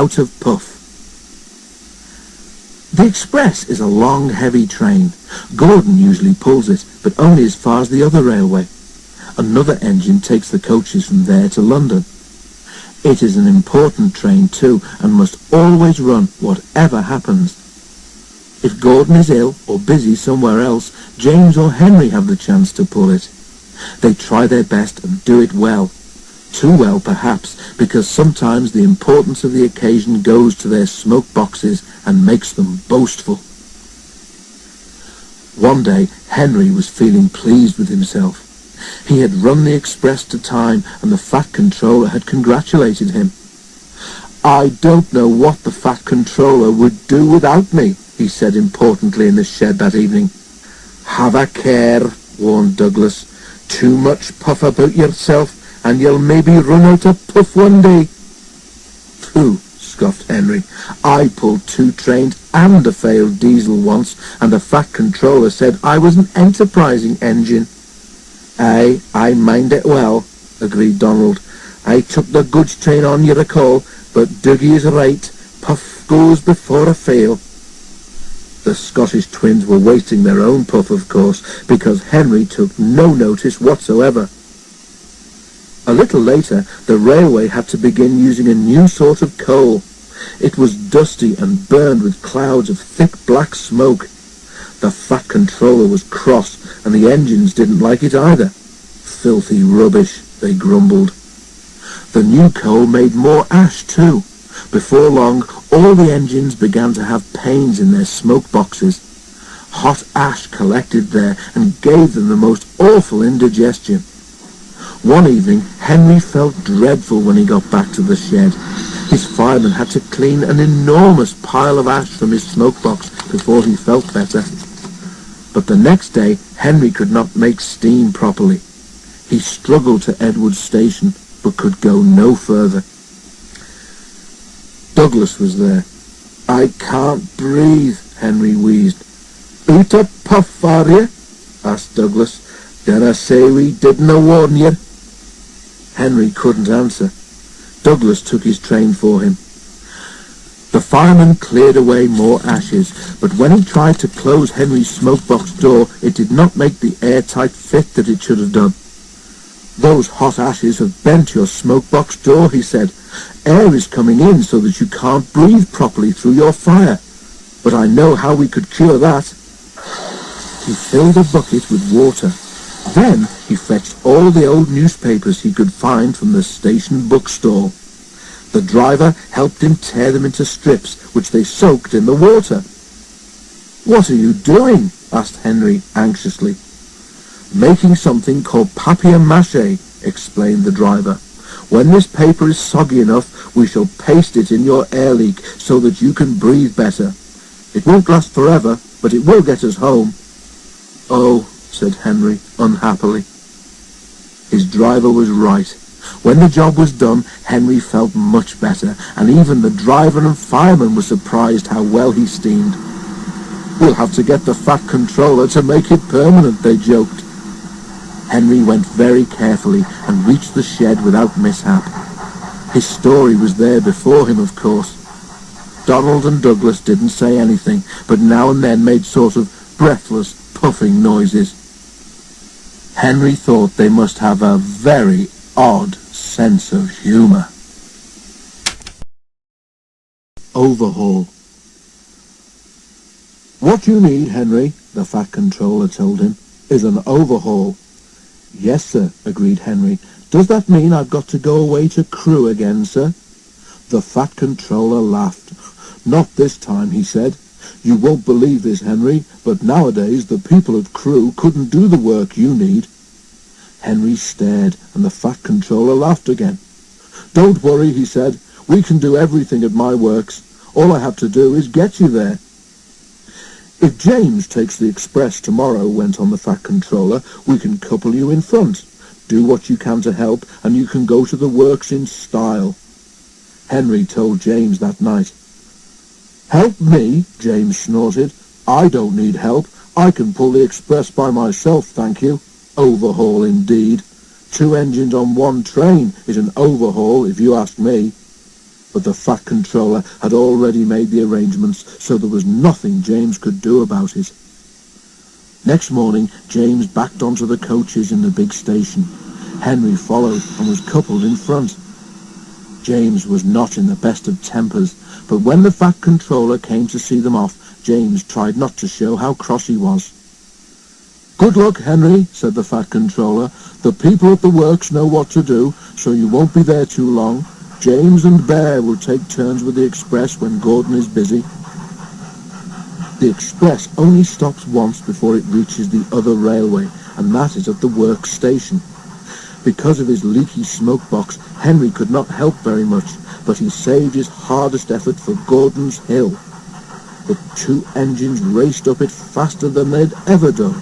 out of puff. The express is a long, heavy train. Gordon usually pulls it, but only as far as the other railway. Another engine takes the coaches from there to London. It is an important train too, and must always run whatever happens. If Gordon is ill or busy somewhere else, James or Henry have the chance to pull it. They try their best and do it well. Too well, perhaps, because sometimes the importance of the occasion goes to their smoke boxes and makes them boastful. One day, Henry was feeling pleased with himself. He had run the express to time, and the Fat Controller had congratulated him. "I don't know what the Fat Controller would do without me," he said importantly in the shed that evening. "Have a care," warned Douglas. "Too much puff about yourself, and you'll maybe run out of puff one day." "Pooh," scoffed Henry. "I pulled 2 trains and a failed diesel once, and the Fat Controller said I was an enterprising engine." "Aye, I mind it well," agreed Donald. "I took the goods train on, you recall, but Dougie is right. Puff goes before a fail." The Scottish twins were wasting their own puff, of course, because Henry took no notice whatsoever. A little later, the railway had to begin using a new sort of coal. It was dusty and burned with clouds of thick black smoke. The Fat Controller was cross, and the engines didn't like it either. "Filthy rubbish," they grumbled. The new coal made more ash too. Before long, all the engines began to have pains in their smoke boxes. Hot ash collected there and gave them the most awful indigestion. One evening, Henry felt dreadful when he got back to the shed. His fireman had to clean an enormous pile of ash from his smoke box before he felt better. But the next day, Henry could not make steam properly. He struggled to Edward Station, but could go no further. Douglas was there. "I can't breathe," Henry wheezed. "Out a puff, are you?" asked Douglas. "Did I say we didn't warn you?" Henry couldn't answer. Douglas took his train for him. The fireman cleared away more ashes, but when he tried to close Henry's smoke-box door, it did not make the airtight fit that it should have done. "Those hot ashes have bent your smoke-box door," he said. "Air is coming in so that you can't breathe properly through your fire. But I know how we could cure that." He filled a bucket with water. Then he fetched all the old newspapers he could find from the station bookstall. The driver helped him tear them into strips, which they soaked in the water. "What are you doing?" asked Henry anxiously. "Making something called papier-mâché," explained the driver. "When this paper is soggy enough, we shall paste it in your air leak so that you can breathe better. It won't last forever, but it will get us home." "Oh," said Henry unhappily. His driver was right. When the job was done, Henry felt much better, and even the driver and fireman were surprised how well he steamed. "We'll have to get the Fat Controller to make it permanent," they joked. Henry went very carefully and reached the shed without mishap. His story was there before him, of course. Donald and Douglas didn't say anything, but now and then made sort of breathless, puffing noises. Henry thought they must have a very odd sense of humour. Overhaul. "What you need, Henry," the Fat Controller told him, "is an overhaul." "Yes, sir," agreed Henry. "Does that mean I've got to go away to Crewe again, sir?" The Fat Controller laughed. "Not this time," he said. "You won't believe this, Henry, but nowadays the people at Crewe couldn't do the work you need." Henry stared, and the Fat Controller laughed again. "Don't worry," he said. "We can do everything at my works. All I have to do is get you there." "If James takes the express tomorrow," went on the Fat Controller, "we can couple you in front. Do what you can to help, and you can go to the works in style." Henry told James that night. "Help me?" James snorted. "I don't need help. I can pull the express by myself, thank you. Overhaul indeed. 2 engines on 1 train is an overhaul, if you ask me." But the Fat Controller had already made the arrangements, so there was nothing James could do about it. Next morning, James backed onto the coaches in the big station. Henry followed and was coupled in front. James was not in the best of tempers, but when the Fat Controller came to see them off, James tried not to show how cross he was. "Good luck, Henry," said the Fat Controller. "The people at the works know what to do, so you won't be there too long. James and Bear will take turns with the express when Gordon is busy." The express only stops once before it reaches the other railway, and that is at the works station. Because of his leaky smoke box, Henry could not help very much, but he saved his hardest effort for Gordon's Hill. The two engines raced up it faster than they'd ever done.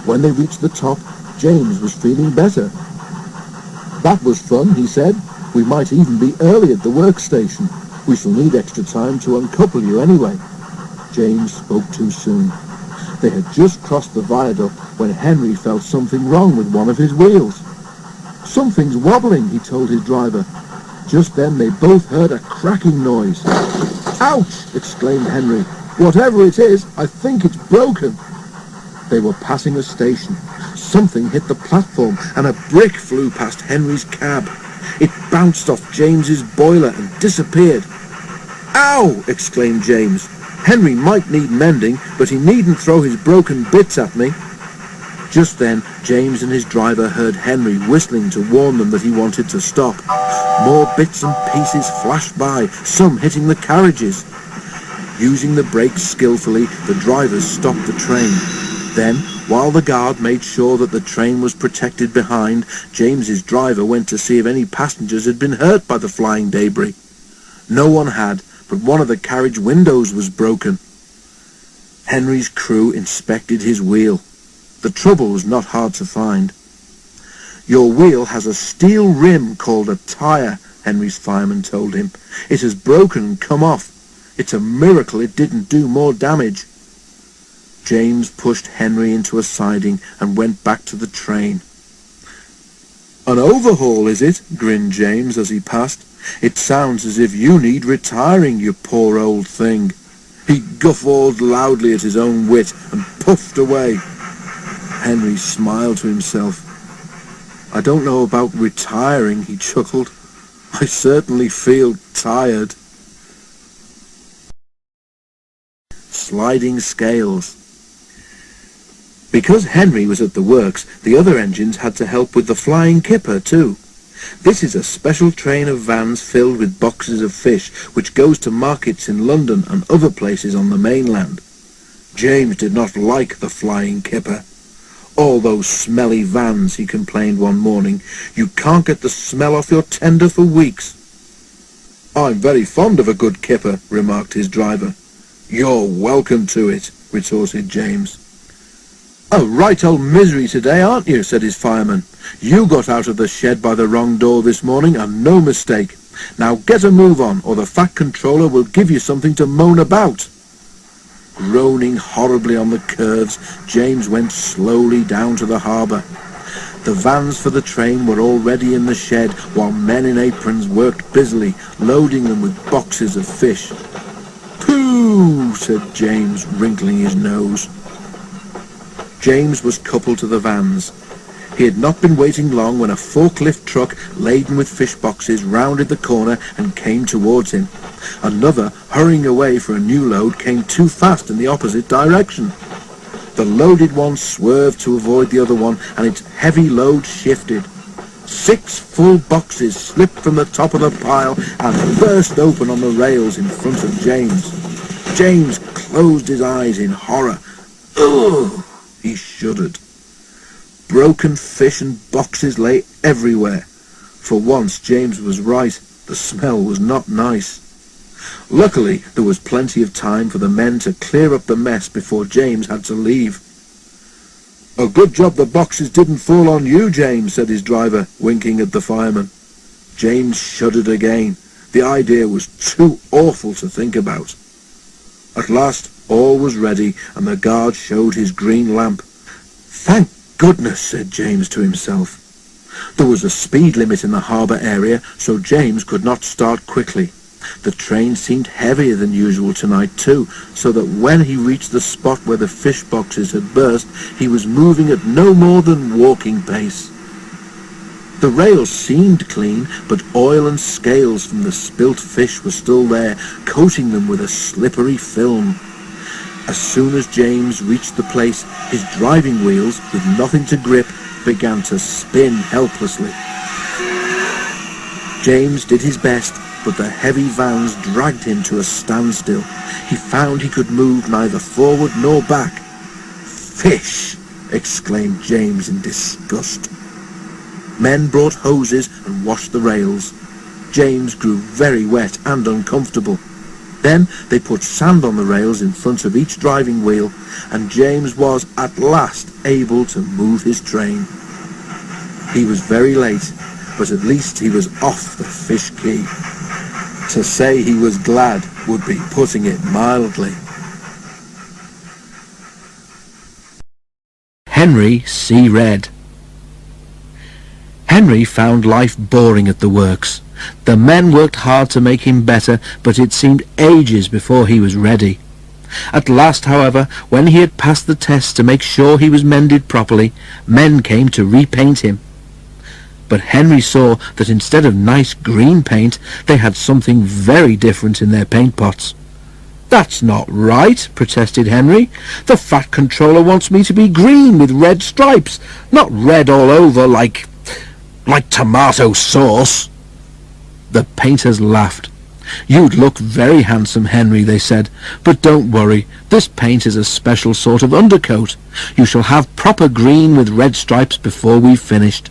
When they reached the top, James was feeling better. "That was fun," he said. "We might even be early at the workstation. We shall need extra time to uncouple you anyway." James spoke too soon. They had just crossed the viaduct when Henry felt something wrong with one of his wheels. "Something's wobbling," he told his driver. Just then they both heard a cracking noise. "Ouch!" exclaimed Henry. "Whatever it is, I think it's broken." They were passing a station. Something hit the platform and a brick flew past Henry's cab. It bounced off James's boiler and disappeared. "Ow!" exclaimed James. "Henry might need mending, but he needn't throw his broken bits at me." Just then, James and his driver heard Henry whistling to warn them that he wanted to stop. More bits and pieces flashed by, some hitting the carriages. Using the brakes skillfully, the drivers stopped the train. Then, while the guard made sure that the train was protected behind, James's driver went to see if any passengers had been hurt by the flying debris. No one had, but one of the carriage windows was broken. Henry's crew inspected his wheel. The trouble was not hard to find. "Your wheel has a steel rim called a tyre," Henry's fireman told him. "It has broken and come off. It's a miracle it didn't do more damage." James pushed Henry into a siding and went back to the train. "An overhaul, is it?" grinned James as he passed. "It sounds as if you need retiring, you poor old thing." He guffawed loudly at his own wit and puffed away. Henry smiled to himself. "I don't know about retiring," he chuckled. "I certainly feel tired." Sliding scales. Because Henry was at the works, the other engines had to help with the flying kipper too. This is a special train of vans filled with boxes of fish, which goes to markets in London and other places on the mainland. James did not like the flying kipper. "All those smelly vans," he complained one morning. "You can't get the smell off your tender for weeks." "I'm very fond of a good kipper," remarked his driver. "You're welcome to it," retorted James. "A right old misery today, aren't you?" said his fireman. "You got out of the shed by the wrong door this morning, and no mistake. Now get a move on, or the Fat Controller will give you something to moan about." Groaning horribly on the curves, James went slowly down to the harbour. The vans for the train were already in the shed, while men in aprons worked busily, loading them with boxes of fish. "Pooh!" said James, wrinkling his nose. James was coupled to the vans. He had not been waiting long when a forklift truck laden with fish boxes rounded the corner and came towards him. Another, hurrying away for a new load, came too fast in the opposite direction. The loaded one swerved to avoid the other one, and its heavy load shifted. 6 full boxes slipped from the top of the pile and burst open on the rails in front of James. James closed his eyes in horror. "Ugh!" he shuddered. Broken fish and boxes lay everywhere. For once James was right. The smell was not nice. Luckily, there was plenty of time for the men to clear up the mess before James had to leave. "A good job the boxes didn't fall on you, James," said his driver, winking at the fireman. James shuddered again. The idea was too awful to think about. At last, all was ready, and the guard showed his green lamp. "Thank goodness," said James to himself. There was a speed limit in the harbour area, so James could not start quickly. The train seemed heavier than usual tonight too, so that when he reached the spot where the fish boxes had burst, he was moving at no more than walking pace. The rails seemed clean, but oil and scales from the spilt fish were still there, coating them with a slippery film. As soon as James reached the place, his driving wheels, with nothing to grip, began to spin helplessly. James did his best, but the heavy vans dragged him to a standstill. He found he could move neither forward nor back. "Fish!" exclaimed James in disgust. Men brought hoses and washed the rails. James grew very wet and uncomfortable. Then they put sand on the rails in front of each driving wheel, and James was at last able to move his train. He was very late, but at least he was off the fish quay. To say he was glad would be putting it mildly. Henry see red. Henry found life boring at the works. The men worked hard to make him better, but it seemed ages before he was ready. At last, however, when he had passed the test to make sure he was mended properly, men came to repaint him. But Henry saw that instead of nice green paint, they had something very different in their paint pots. "That's not right," protested Henry. "The Fat Controller wants me to be green with red stripes, not red all over like tomato sauce." The painters laughed. "You'd look very handsome, Henry," they said, "but don't worry, this paint is a special sort of undercoat. You shall have proper green with red stripes before we've finished."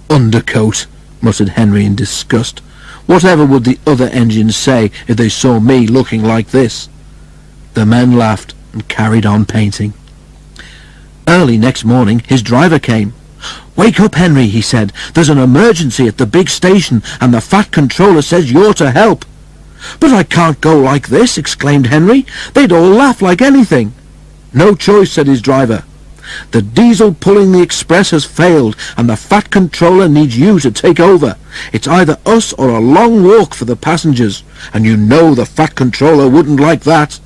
"Undercoat," muttered Henry in disgust. "Whatever would the other engines say if they saw me looking like this?" The men laughed and carried on painting. Early next morning his driver came. "Wake up, Henry," he said. "There's an emergency at the big station, and the Fat Controller says you're to help." "But I can't go like this," exclaimed Henry. "They'd all laugh like anything." "No choice," said his driver. "The diesel pulling the express has failed, and the Fat Controller needs you to take over. It's either us or a long walk for the passengers, and you know the Fat Controller wouldn't like that."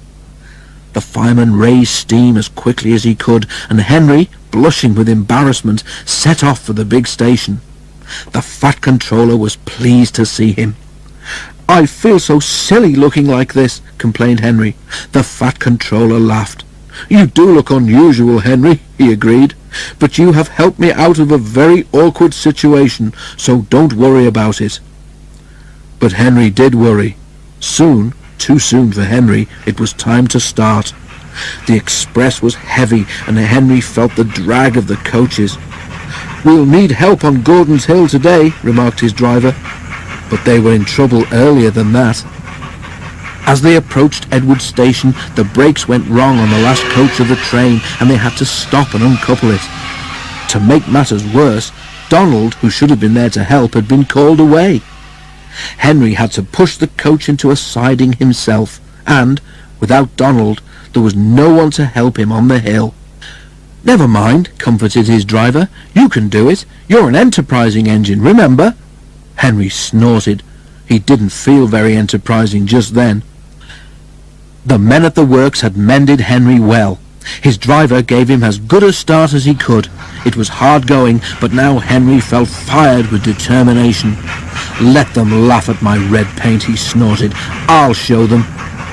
The fireman raised steam as quickly as he could, and Henry, blushing with embarrassment, set off for the big station. The Fat Controller was pleased to see him. "I feel so silly looking like this," complained Henry. The Fat Controller laughed. "You do look unusual, Henry," he agreed, "but you have helped me out of a very awkward situation, so don't worry about it." But Henry did worry. Soon, too soon for Henry, it was time to start. The express was heavy, and Henry felt the drag of the coaches. "We'll need help on Gordon's Hill today," remarked his driver. But they were in trouble earlier than that. As they approached Edward Station, the brakes went wrong on the last coach of the train, and they had to stop and uncouple it. To make matters worse, Donald, who should have been there to help, had been called away. Henry had to push the coach into a siding himself, and, without Donald, there was no one to help him on the hill. "Never mind," comforted his driver. "You can do it. You're an enterprising engine, remember." Henry snorted. He didn't feel very enterprising just then. The men at the works had mended Henry well. His driver gave him as good a start as he could. It was hard going, but now Henry felt fired with determination. "Let them laugh at my red paint," he snorted. "I'll show them."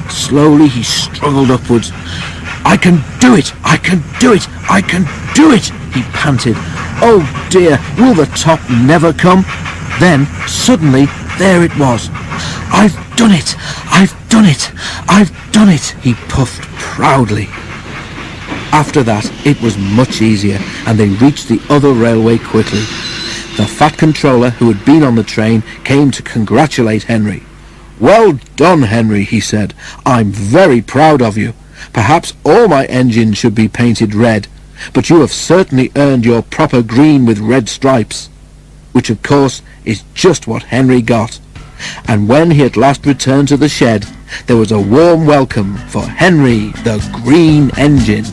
Slowly he struggled upwards. "I can do it! I can do it! I can do it!" he panted. "Oh dear, will the top never come?" Then, suddenly, there it was. "I've done it! I've done it! I've done it!" he puffed proudly. After that, it was much easier, and they reached the other railway quickly. The Fat Controller, who had been on the train, came to congratulate Henry. "Well done, Henry," he said. "I'm very proud of you. Perhaps all my engines should be painted red, but you have certainly earned your proper green with red stripes." Which, of course, is just what Henry got. And when he at last returned to the shed, there was a warm welcome for Henry the Green Engine.